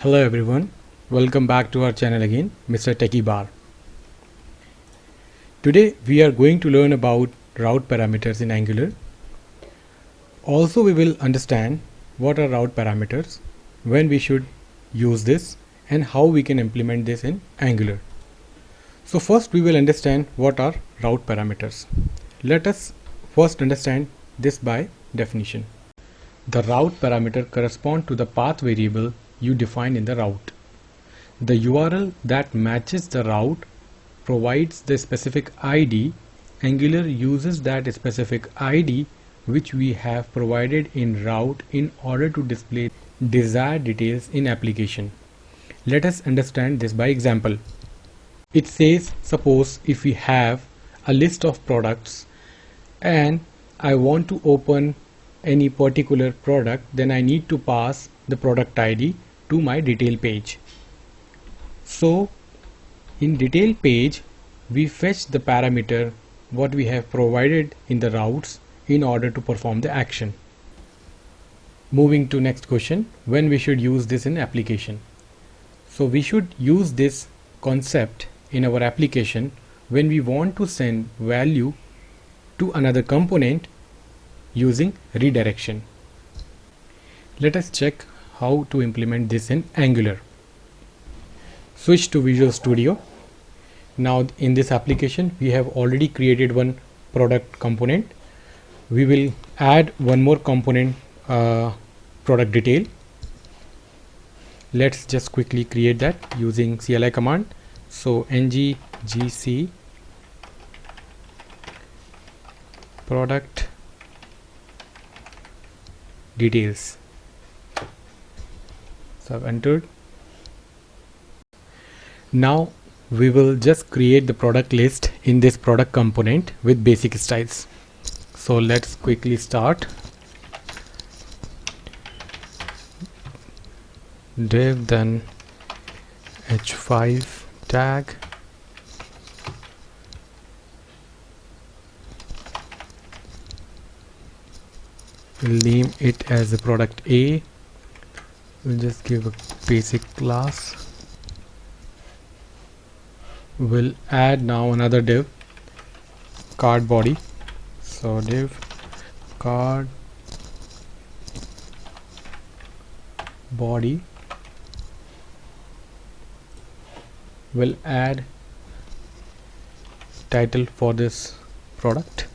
Hello everyone, welcome back to our channel again, Mr. Techie Bar. Today we are going to learn about route parameters in Angular. Also we will understand what are route parameters, when we should use this and how we can implement this in Angular. So first we will understand what are route parameters. Let us first understand this by definition. The route parameter corresponds to the path variable you define in the route. The URL that matches the route provides the specific ID. Angular uses that specific ID which we have provided in route in order to display desired details in application. Let us understand this by example. It says, suppose if we have a list of products and I want to open any particular product, then I need to pass the product ID to my detail page. So in detail page we fetch the parameter what we have provided in the routes in order to perform the action. Moving to next question, when we should use this in application. So we should use this concept in our application when we want to send value to another component using redirection. Let us check how to implement this in Angular. Switch to Visual Studio. Now in this application we have already created one product component. We will add one more component, product detail. Let's just quickly create that using CLI command. So ng-gc product details. So I've entered. Now we will just create the product list in this product component with basic styles. So let's quickly start. Div, then h5 tag, we'll name it as a product A. We'll just give a basic class. We'll add now another div, card body. So div card body. We'll add title for this product,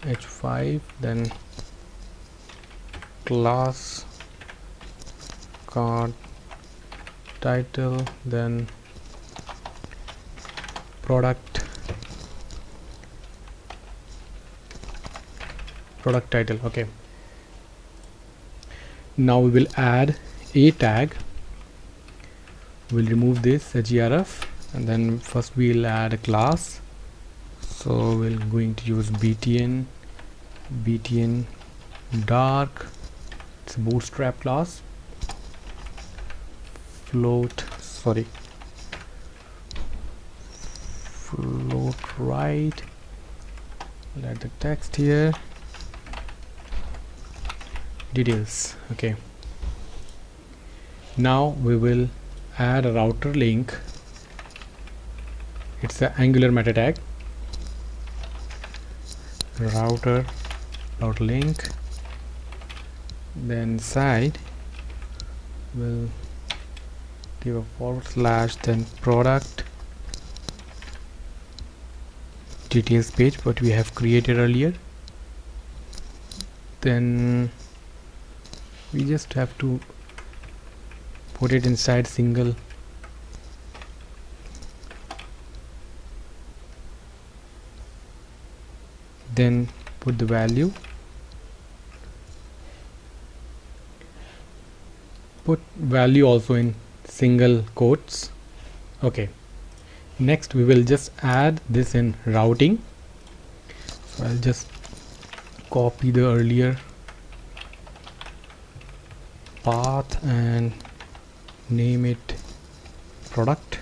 h5, then class card title, then product title. Okay, now we will add a tag. We'll remove this href and then first we'll add a class. So we're going to use btn dark. It's a Bootstrap class. Float right. We'll add the text here. Details. Okay, now we will add a RouterLink. It's an Angular meta tag. RouterLink. Then inside we'll give a / then product details page what we have created earlier. Then we just have to put it inside single then put the value, put value also in single quotes. Okay, next we will just add this in routing. So I'll just copy the earlier path and name it product.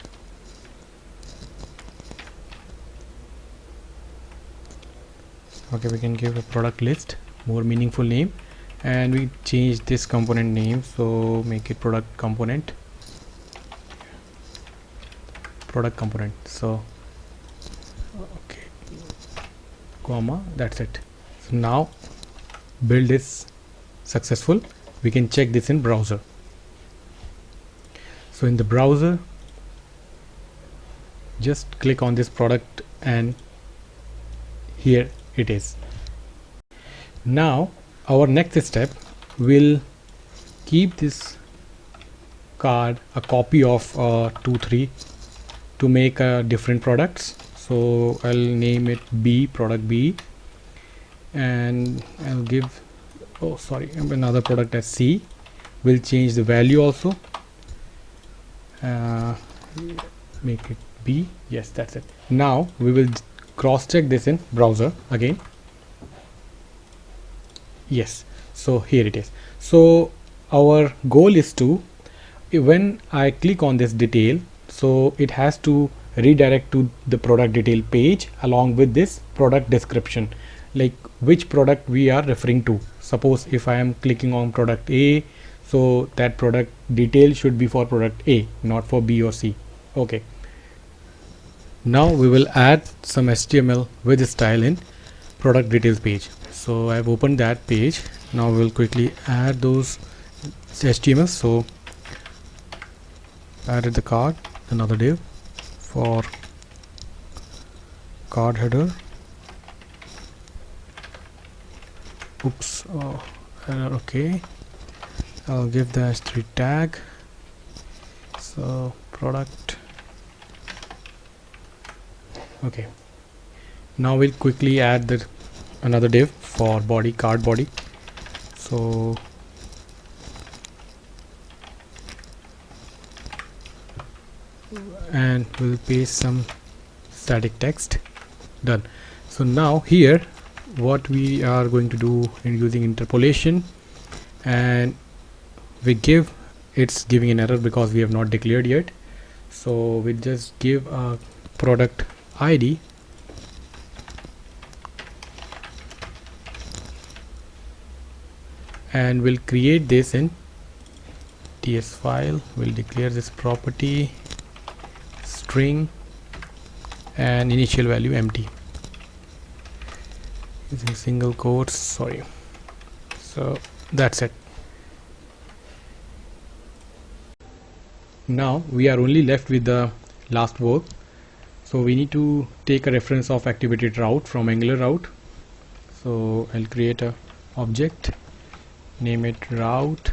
Okay, we can give a product list, more meaningful name, and we change this component name, so make it product component. So okay, comma, that's it. So now build is successful. We can check this in browser. So in the browser, just click on this product and here it is. Now our next step will keep this card a copy of 2-3 to make different products. So I'll name it B, product B, and I'll give another product as C. We'll change the value also, make it B. Yes, that's it. Now we will cross check this in browser again. Yes, so here it is. So our goal is to, when I click on this detail, so it has to redirect to the product detail page along with this product description, like which product we are referring to. Suppose if I am clicking on product A, so that product detail should be for product A, not for B or C. Okay, now we will add some HTML with style in product details page. So I've opened that page. Now we'll quickly add those HTML. So added the card, another div for card header. Oops, okay, I'll give the h3 tag. So product. Okay, now we'll quickly add the another div for body, card body. So and we'll paste some static text. Done. So now here what we are going to do in using interpolation, and we give, it's giving an error because we have not declared yet. So we just give a product ID and we'll create this in TS file. We'll declare this property string and initial value empty using single quotes. Sorry. So that's it. Now we are only left with the last work. So we need to take a reference of activated route from Angular route. So I'll create a object, name it route,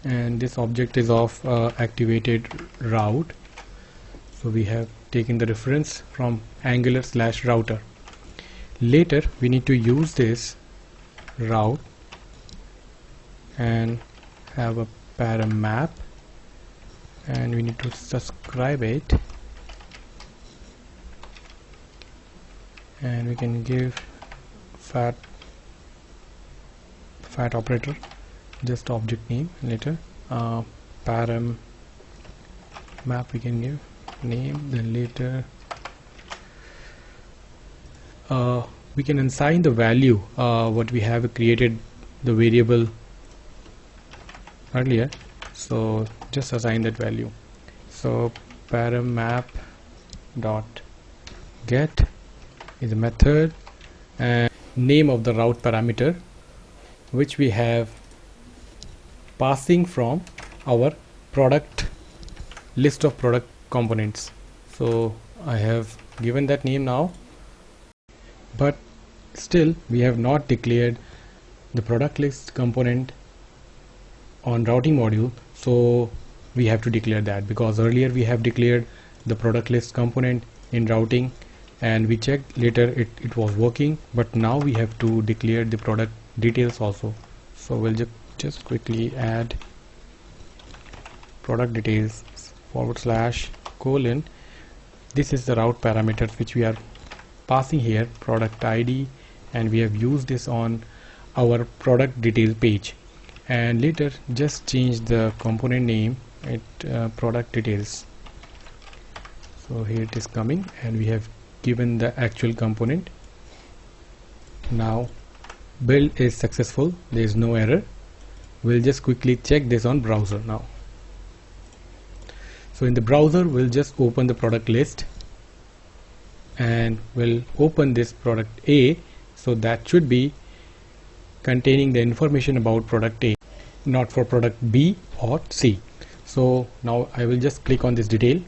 and this object is of activated route. So we have taken the reference from Angular/router. Later we need to use this route and have a param map, and we need to subscribe it, and we can give fat operator, just object name. Later param map we can give name, then later we can assign the value what we have created the variable earlier. So just assign that value. So param map dot get is a method, and name of the route parameter which we have passing from our product list of product components. So I have given that name now, but still we have not declared the product list component on routing module. So we have to declare that, because earlier we have declared the product list component in routing and we checked later it was working, but now we have to declare the product details also. So we'll just quickly add product details /:. This is the route parameters which we are passing here, product ID, and we have used this on our product detail page. And later just change the component name at product details. So here it is coming, and we have given the actual component. Now build is successful, there is no error. We'll just quickly check this on browser now. So in the browser we'll just open the product list and we'll open this product A, so that should be containing the information about product A, not for product B or C. So now I will just click on this detail,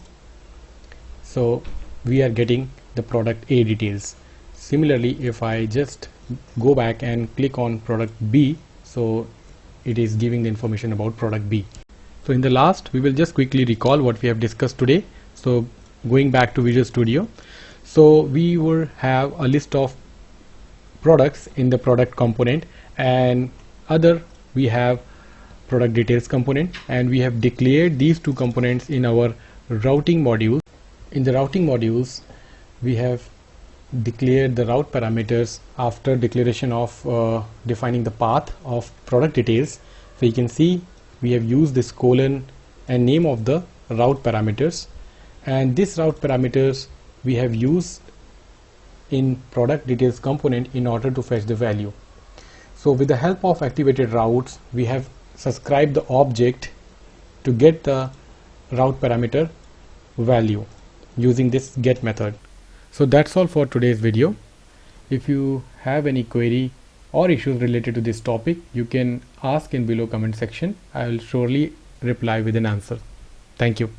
so we are getting the product A details. Similarly, if I just go back and click on product B, so it is giving the information about product B. So in the last, we will just quickly recall what we have discussed today. So going back to Visual Studio, so we will have a list of products in the product component, and other we have product details component, and we have declared these two components in our routing module. In the routing modules, we have declared the route parameters after declaration of defining the path of product details. So you can see we have used this colon and name of the route parameters, and this route parameters we have used in product details component in order to fetch the value. So with the help of activated routes, we have subscribed the object to get the route parameter value using this get method. So that's all for today's video. If you have any query or issues related to this topic, you can ask in below comment section. I will surely reply with an answer. Thank you.